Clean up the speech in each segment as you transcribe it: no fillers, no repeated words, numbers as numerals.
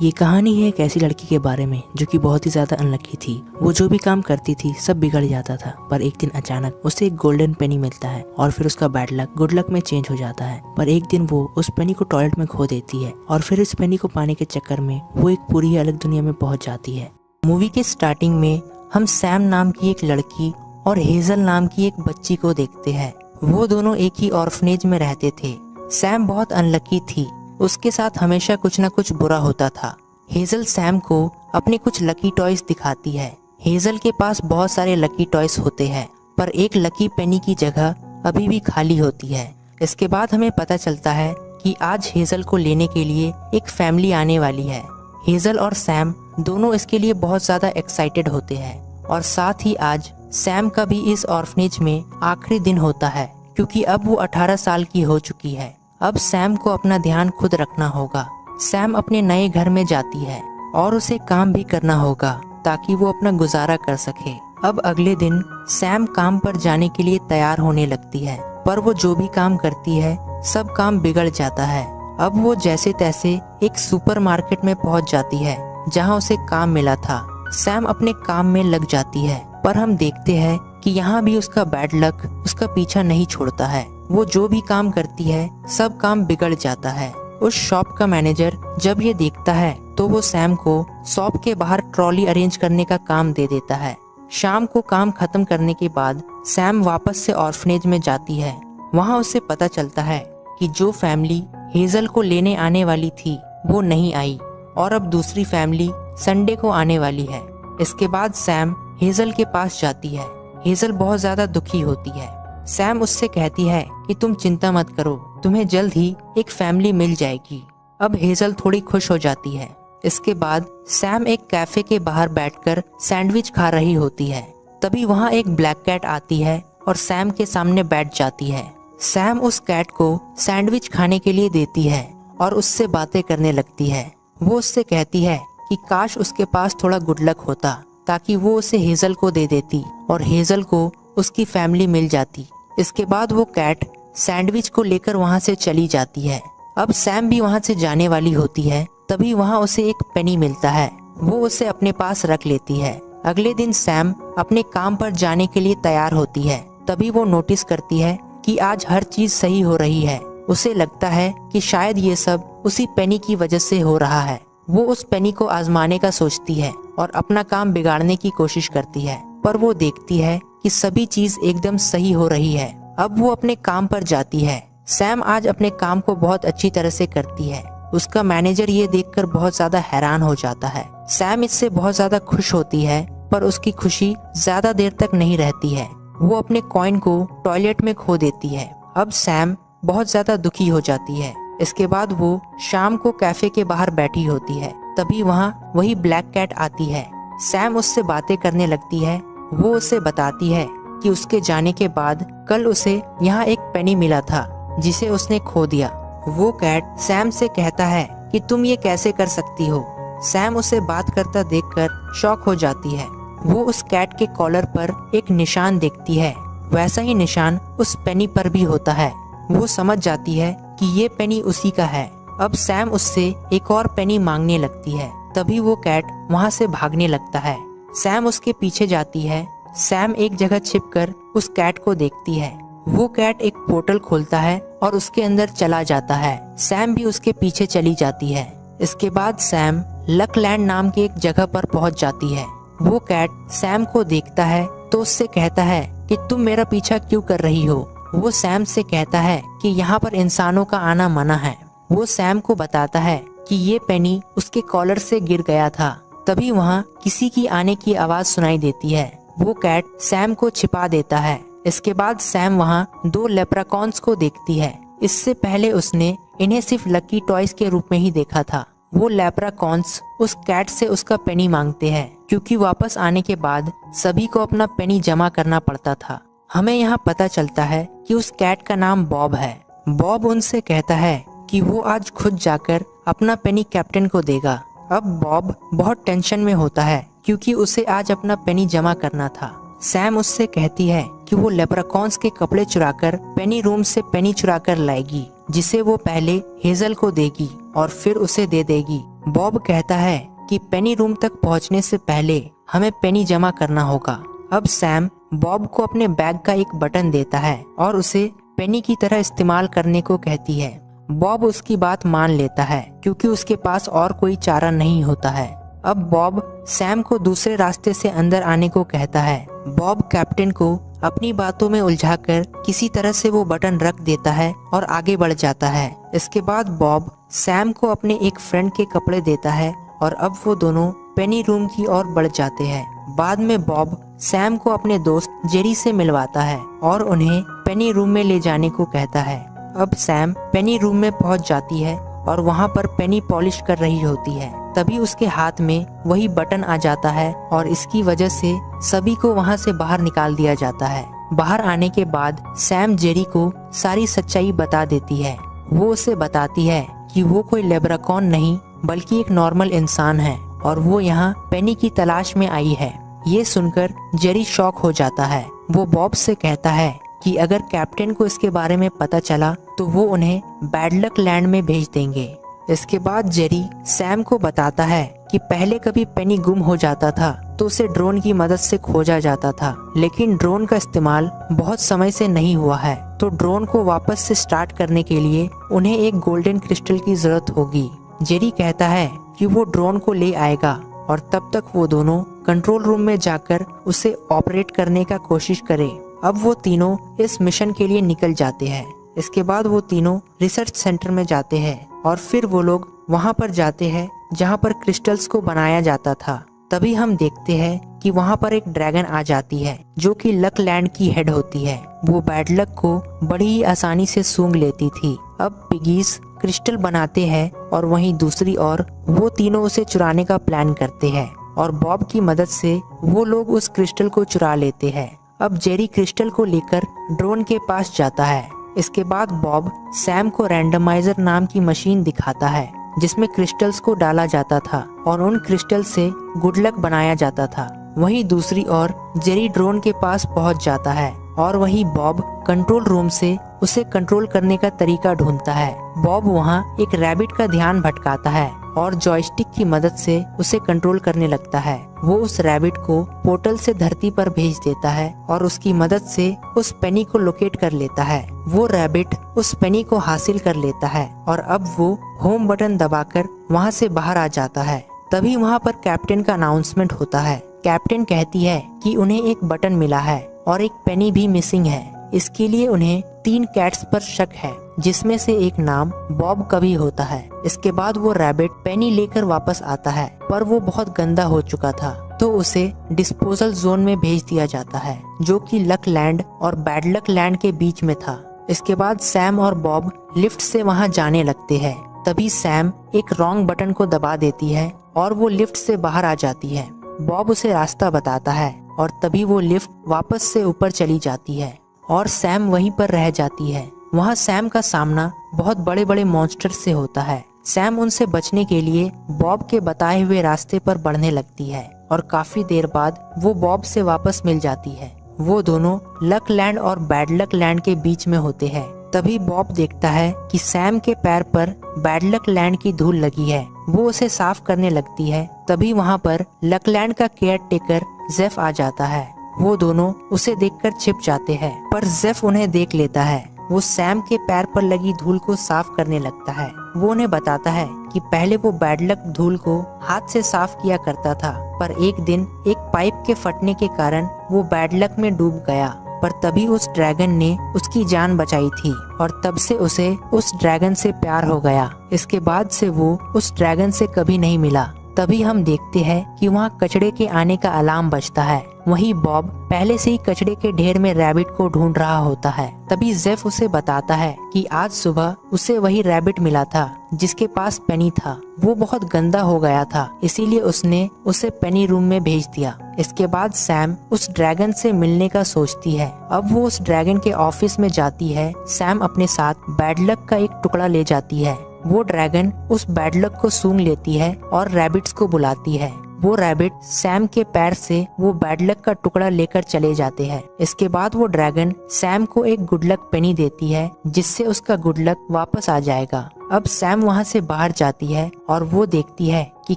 ये कहानी है एक ऐसी लड़की के बारे में जो कि बहुत ही ज्यादा अनलकी थी। वो जो भी काम करती थी सब बिगड़ जाता था, पर एक दिन अचानक उसे एक गोल्डन पेनी मिलता है और फिर उसका बैड लक गुड लक में चेंज हो जाता है। पर एक दिन वो उस पेनी को टॉयलेट में खो देती है और फिर इस पेनी को पाने के चक्कर में वो एक पूरी ही अलग दुनिया में पहुंच जाती है। मूवी के स्टार्टिंग में हम सैम नाम की एक लड़की और हेजल नाम की एक बच्ची को देखते हैं। वो दोनों एक ही ऑर्फनेज में रहते थे। सैम बहुत अनलकी थी, उसके साथ हमेशा कुछ न कुछ बुरा होता था। हेजल सैम को अपने कुछ लकी टॉयज दिखाती है। हेजल के पास बहुत सारे लकी टॉयज होते हैं, पर एक लकी पेनी की जगह अभी भी खाली होती है। इसके बाद हमें पता चलता है कि आज हेजल को लेने के लिए एक फैमिली आने वाली है। हेजल और सैम दोनों इसके लिए बहुत ज्यादा एक्साइटेड होते हैं और साथ ही आज सैम का भी इस ऑर्फनेज में आखिरी दिन होता है, क्योंकि अब वो 18 साल की हो चुकी है। अब सैम को अपना ध्यान खुद रखना होगा। सैम अपने नए घर में जाती है और उसे काम भी करना होगा ताकि वो अपना गुजारा कर सके। अब अगले दिन सैम काम पर जाने के लिए तैयार होने लगती है, पर वो जो भी काम करती है सब काम बिगड़ जाता है। अब वो जैसे तैसे एक सुपरमार्केट में पहुंच जाती है जहां उसे काम मिला था। सैम अपने काम में लग जाती है, पर हम देखते हैं कि यहाँ भी उसका बैड लक उसका पीछा नहीं छोड़ता है। वो जो भी काम करती है सब काम बिगड़ जाता है। उस शॉप का मैनेजर जब ये देखता है तो वो सैम को शॉप के बाहर ट्रॉली अरेंज करने का काम दे देता है। शाम को काम खत्म करने के बाद सैम वापस से ऑर्फनेज में जाती है। वहाँ उसे पता चलता है कि जो फैमिली हेजल को लेने आने वाली थी वो नहीं आई और अब दूसरी फैमिली संडे को आने वाली है। इसके बाद सैम हेजल के पास जाती है। हेजल बहुत ज्यादा दुखी होती है। सैम उससे कहती है कि तुम चिंता मत करो, तुम्हें जल्द ही एक फैमिली मिल जाएगी। अब हेजल थोड़ी खुश हो जाती है। इसके बाद सैम एक कैफे के बाहर बैठकर सैंडविच खा रही होती है। तभी वहाँ एक ब्लैक कैट आती है और सैम के सामने बैठ जाती है। सैम उस कैट को सैंडविच खाने के लिए देती है और उससे बातें करने लगती है। वो उससे कहती है कि काश उसके पास थोड़ा गुड लक होता ताकि वो उसे हेजल को दे देती और हेजल को उसकी फैमिली मिल जाती। इसके बाद वो कैट सैंडविच को लेकर वहाँ से चली जाती है। अब सैम भी वहाँ से जाने वाली होती है, तभी वहाँ उसे एक पेनी मिलता है। वो उसे अपने पास रख लेती है। अगले दिन सैम अपने काम पर जाने के लिए तैयार होती है। तभी वो नोटिस करती है कि आज हर चीज सही हो रही है। उसे लगता है कि शायद ये सब उसी पेनी की वजह से हो रहा है। वो उस पेनी को आजमाने का सोचती है और अपना काम बिगाड़ने की कोशिश करती है, पर वो देखती है कि सभी चीज एकदम सही हो रही है। अब वो अपने काम पर जाती है। सैम आज अपने काम को बहुत अच्छी तरह से करती है। उसका मैनेजर ये देखकर बहुत ज्यादा हैरान हो जाता है। सैम इससे बहुत ज्यादा खुश होती है, पर उसकी खुशी ज्यादा देर तक नहीं रहती है। वो अपने कॉइन को टॉयलेट में खो देती है। अब सैम बहुत ज्यादा दुखी हो जाती है। इसके बाद वो शाम को कैफे के बाहर बैठी होती है। तभी वहाँ वही ब्लैक कैट आती है। सैम उससे बातें करने लगती है। वो उसे बताती है कि उसके जाने के बाद कल उसे यहाँ एक पेनी मिला था जिसे उसने खो दिया। वो कैट सैम से कहता है कि तुम ये कैसे कर सकती हो। सैम उसे बात करता देखकर शॉक हो जाती है। वो उस कैट के कॉलर पर एक निशान देखती है। वैसा ही निशान उस पेनी पर भी होता है। वो समझ जाती है कि ये पेनी उसी का है। अब सैम उससे एक और पेनी मांगने लगती है। तभी वो कैट वहाँ से भागने लगता है। सैम उसके पीछे जाती है। सैम एक जगह छिपकर उस कैट को देखती है। वो कैट एक पोर्टल खोलता है और उसके अंदर चला जाता है। सैम भी उसके पीछे चली जाती है। इसके बाद सैम लकलैंड नाम की एक जगह पर पहुंच जाती है। वो कैट सैम को देखता है तो उससे कहता है कि तुम मेरा पीछा क्यों कर रही हो। वो सैम से कहता है कि यहाँ पर इंसानों का आना मना है। वो सैम को बताता है कि ये पेनी उसके कॉलर से गिर गया था। तभी वहाँ किसी की आने की आवाज सुनाई देती है। वो कैट सैम को छिपा देता है। इसके बाद सैम वहाँ 2 लेप्राकॉन्स को देखती है। इससे पहले उसने इन्हें सिर्फ लकी टॉयज के रूप में ही देखा था। वो लेप्राकॉन्स उस कैट से उसका पेनी मांगते हैं, क्योंकि वापस आने के बाद सभी को अपना पेनी जमा करना पड़ता था। हमें यहाँ पता चलता है कि उस कैट का नाम बॉब है। बॉब उनसे कहता है कि वो आज खुद जाकर अपना पेनी कैप्टन को देगा। अब बॉब बहुत टेंशन में होता है क्योंकि उसे आज अपना पेनी जमा करना था। सैम उससे कहती है कि वो लेप्राकॉन्स के कपड़े चुराकर पेनी रूम से पेनी चुराकर लाएगी। जिसे वो पहले हेजल को देगी और फिर उसे दे देगी। बॉब कहता है कि पेनी रूम तक पहुंचने से पहले हमें पेनी जमा करना होगा। अब सैम बॉब को अपने बैग का एक बटन देता है और उसे पेनी की तरह इस्तेमाल करने को कहती है। बॉब उसकी बात मान लेता है क्योंकि उसके पास और कोई चारा नहीं होता है। अब बॉब सैम को दूसरे रास्ते से अंदर आने को कहता है। बॉब कैप्टन को अपनी बातों में उलझाकर किसी तरह से वो बटन रख देता है और आगे बढ़ जाता है। इसके बाद बॉब सैम को अपने एक फ्रेंड के कपड़े देता है और अब वो दोनों पेनी रूम की ओर बढ़ जाते हैं। बाद में बॉब सैम को अपने दोस्त जेरी से मिलवाता है और उन्हें पेनी रूम में ले जाने को कहता है। अब सैम पेनी रूम में पहुंच जाती है और वहां पर पेनी पॉलिश कर रही होती है। तभी उसके हाथ में वही बटन आ जाता है और इसकी वजह से सभी को वहां से बाहर निकाल दिया जाता है। बाहर आने के बाद सैम जेरी को सारी सच्चाई बता देती है। वो उसे बताती है कि वो कोई लेब्राकॉन नहीं बल्कि एक नॉर्मल इंसान है और वो यहाँ पेनी की तलाश में आई है। ये सुनकर जेरी शॉक हो जाता है। वो बॉब से कहता है कि अगर कैप्टन को इसके बारे में पता चला तो वो उन्हें बैड लक लैंड में भेज देंगे। इसके बाद जेरी सैम को बताता है कि पहले कभी पेनी गुम हो जाता था तो उसे ड्रोन की मदद से खोजा जाता था, लेकिन ड्रोन का इस्तेमाल बहुत समय से नहीं हुआ है, तो ड्रोन को वापस से स्टार्ट करने के लिए उन्हें एक गोल्डन क्रिस्टल की जरूरत होगी। जेरी कहता है कि वो ड्रोन को ले आएगा और तब तक वो दोनों कंट्रोल रूम में जाकर उसे ऑपरेट करने का कोशिश करें। अब वो तीनों इस मिशन के लिए निकल जाते हैं। इसके बाद वो तीनों रिसर्च सेंटर में जाते हैं और फिर वो लोग वहां पर जाते हैं जहां पर क्रिस्टल्स को बनाया जाता था। तभी हम देखते हैं कि वहां पर एक ड्रैगन आ जाती है जो कि लक लैंड की हेड होती है। वो बैड लक को बड़ी ही आसानी से सूंघ लेती थी। अब पिगीज क्रिस्टल बनाते हैं और वहीं दूसरी ओर वो तीनों उसे चुराने का प्लान करते हैं और बॉब की मदद से वो लोग उस क्रिस्टल को चुरा लेते हैं। अब जेरी क्रिस्टल को लेकर ड्रोन के पास जाता है। इसके बाद बॉब सैम को रैंडमाइजर नाम की मशीन दिखाता है जिसमें क्रिस्टल्स को डाला जाता था और उन क्रिस्टल से गुड लक बनाया जाता था। वहीं दूसरी ओर जेरी ड्रोन के पास पहुंच जाता है और वहीं बॉब कंट्रोल रूम से उसे कंट्रोल करने का तरीका ढूंढता है। बॉब वहां एक रैबिट का ध्यान भटकाता है और जॉयस्टिक की मदद से उसे कंट्रोल करने लगता है। वो उस रैबिट को पोर्टल से धरती पर भेज देता है और उसकी मदद से उस पेनी को लोकेट कर लेता है। वो रैबिट उस पेनी को हासिल कर लेता है और अब वो होम बटन दबाकर वहां से बाहर आ जाता है। तभी वहां पर कैप्टन का अनाउंसमेंट होता है। कैप्टन कहती है कि उन्हें एक बटन मिला है और एक पेनी भी मिसिंग है। इसके लिए उन्हें 3 कैट्स पर शक है जिसमें से एक नाम बॉब का भी होता है। इसके बाद वो रैबिट पेनी लेकर वापस आता है पर वो बहुत गंदा हो चुका था तो उसे डिस्पोजल जोन में भेज दिया जाता है जो कि लक लैंड और बैड लक लैंड के बीच में था। इसके बाद सैम और बॉब लिफ्ट से वहां जाने लगते हैं। तभी सैम एक रॉन्ग बटन को दबा देती है और वो लिफ्ट से बाहर आ जाती है। बॉब उसे रास्ता बताता है और तभी वो लिफ्ट वापस से ऊपर चली जाती है और सैम वहीं पर रह जाती है। वहाँ सैम का सामना बहुत बड़े बड़े मॉन्स्टर से होता है। सैम उनसे बचने के लिए बॉब के बताए हुए रास्ते पर बढ़ने लगती है और काफी देर बाद वो बॉब से वापस मिल जाती है। वो दोनों लक लैंड और बैड लक लैंड के बीच में होते हैं। तभी बॉब देखता है कि सैम के पैर पर बैड लक लैंड की धूल लगी है। वो उसे साफ करने लगती है। तभी वहाँ पर लक लैंड का केयर टेकर जेफ आ जाता है। वो दोनों उसे देखकर छिप जाते हैं पर जेफ उन्हें देख लेता है। वो सैम के पैर पर लगी धूल को साफ करने लगता है। वो उन्हें बताता है कि पहले वो बैड लक धूल को हाथ से साफ किया करता था पर एक दिन एक पाइप के फटने के कारण वो बैड लक में डूब गया। पर तभी उस ड्रैगन ने उसकी जान बचाई थी और तब से उसे उस ड्रैगन से प्यार हो गया। इसके बाद से वो उस ड्रैगन से कभी नहीं मिला। तभी हम देखते हैं कि वहाँ कचड़े के आने का अलार्म बजता है। वहीं बॉब पहले से ही कचड़े के ढेर में रैबिट को ढूंढ रहा होता है। तभी जेफ उसे बताता है कि आज सुबह उसे वही रैबिट मिला था जिसके पास पेनी था। वो बहुत गंदा हो गया था इसीलिए उसने उसे पेनी रूम में भेज दिया। इसके बाद सैम उस ड्रैगन से मिलने का सोचती है। अब वो उस ड्रैगन के ऑफिस में जाती है। सैम अपने साथ बैड लक का एक टुकड़ा ले जाती है। वो ड्रैगन उस बैड लक को सूंघ लेती है और रैबिट्स को बुलाती है। वो रैबिट सैम के पैर से वो बैड लक का टुकड़ा लेकर चले जाते हैं। इसके बाद वो ड्रैगन सैम को एक गुड लक पेनी देती है जिससे उसका गुड लक वापस आ जाएगा। अब सैम वहाँ से बाहर जाती है और वो देखती है कि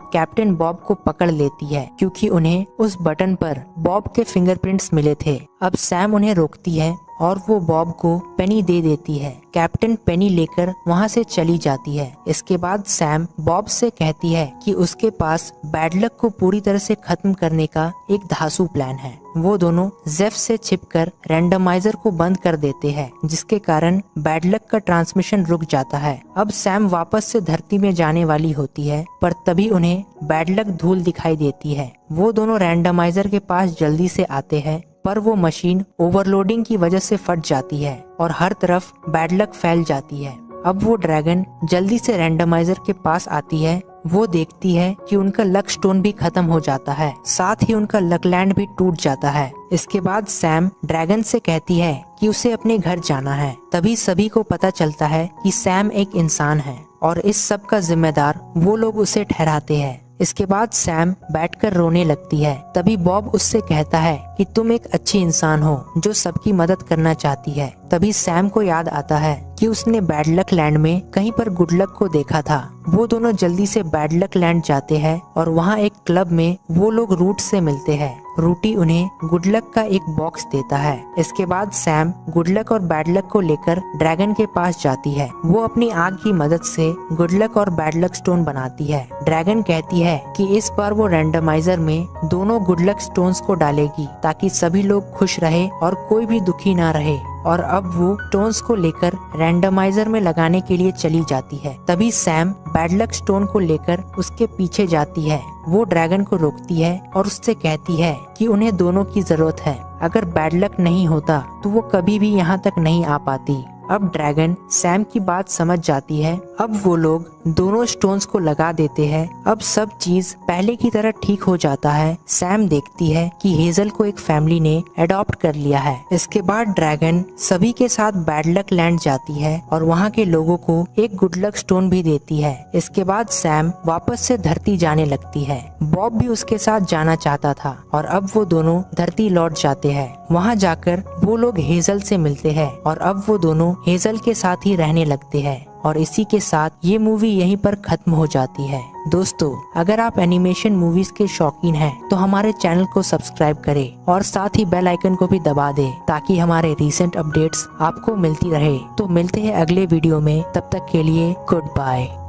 कैप्टन बॉब को पकड़ लेती है क्योंकि उन्हें उस बटन पर बॉब के फिंगरप्रिंट्स मिले थे। अब सैम उन्हें रोकती है और वो बॉब को पेनी दे देती है। कैप्टन पेनी लेकर वहाँ से चली जाती है। इसके बाद सैम बॉब से कहती है कि उसके पास बैड लक को पूरी तरह से खत्म करने का एक धांसू प्लान है। वो दोनों जेफ से छिपकर रैंडमाइजर को बंद कर देते हैं जिसके कारण बैड लक का ट्रांसमिशन रुक जाता है। अब सैम वापस से धरती में जाने वाली होती है पर तभी उन्हें बैड लक धूल दिखाई देती है। वो दोनों रैंडमाइजर के पास जल्दी से आते हैं पर वो मशीन ओवरलोडिंग की वजह से फट जाती है और हर तरफ बैड लक फैल जाती है। अब वो ड्रैगन जल्दी से रैंडमाइजर के पास आती है। वो देखती है कि उनका लक स्टोन भी खत्म हो जाता है, साथ ही उनका लक लैंड भी टूट जाता है। इसके बाद सैम ड्रैगन से कहती है कि उसे अपने घर जाना है। तभी सभी को पता चलता है कि सैम एक इंसान है और इस सब का जिम्मेदार वो लोग उसे ठहराते हैं। इसके बाद सैम बैठकर रोने लगती है। तभी बॉब उससे कहता है कि तुम एक अच्छी इंसान हो जो सबकी मदद करना चाहती है। तभी सैम को याद आता है कि उसने बैड लक लैंड में कहीं पर गुड लक को देखा था। वो दोनों जल्दी से बैड लक लैंड जाते हैं और वहाँ एक क्लब में वो लोग रूट से मिलते हैं। रूटी उन्हें गुड लक का एक बॉक्स देता है। इसके बाद सैम गुड लक और बैड लक को लेकर ड्रैगन के पास जाती है। वो अपनी आग की मदद से गुड लक और बैड लक स्टोन बनाती है। ड्रैगन कहती है कि इस बार वो रैंडमाइजर में दोनों गुड लक स्टोन्स को डालेगी ताकि सभी लोग खुश रहे और कोई भी दुखी ना रहे। और अब वो स्टोन्स को लेकर रैंडमाइजर में लगाने के लिए चली जाती है। तभी सैम बैड लक स्टोन को लेकर उसके पीछे जाती है। वो ड्रैगन को रोकती है और उससे कहती है कि उन्हें दोनों की जरूरत है। अगर बैड लक नहीं होता तो वो कभी भी यहाँ तक नहीं आ पाती। अब ड्रैगन सैम की बात समझ जाती है। अब वो लोग दोनों स्टोन्स को लगा देते हैं। अब सब चीज पहले की तरह ठीक हो जाता है। सैम देखती है कि हेजल को एक फैमिली ने अडॉप्ट कर लिया है। इसके बाद ड्रैगन सभी के साथ बैड लक लैंड जाती है और वहाँ के लोगों को एक गुड लक स्टोन भी देती है। इसके बाद सैम वापस से धरती जाने लगती है। बॉब भी उसके साथ जाना चाहता था और अब वो दोनों धरती लौट जाते हैं। वहाँ जाकर वो लोग हेजल से मिलते हैं और अब वो दोनों हेजल के साथ ही रहने लगते हैं। और इसी के साथ ये मूवी यहीं पर खत्म हो जाती है। दोस्तों, अगर आप एनिमेशन मूवीज के शौकीन हैं तो हमारे चैनल को सब्सक्राइब करें और साथ ही बेल आइकन को भी दबा दें ताकि हमारे रीसेंट अपडेट्स आपको मिलती रहे। तो मिलते हैं अगले वीडियो में, तब तक के लिए गुड बाय।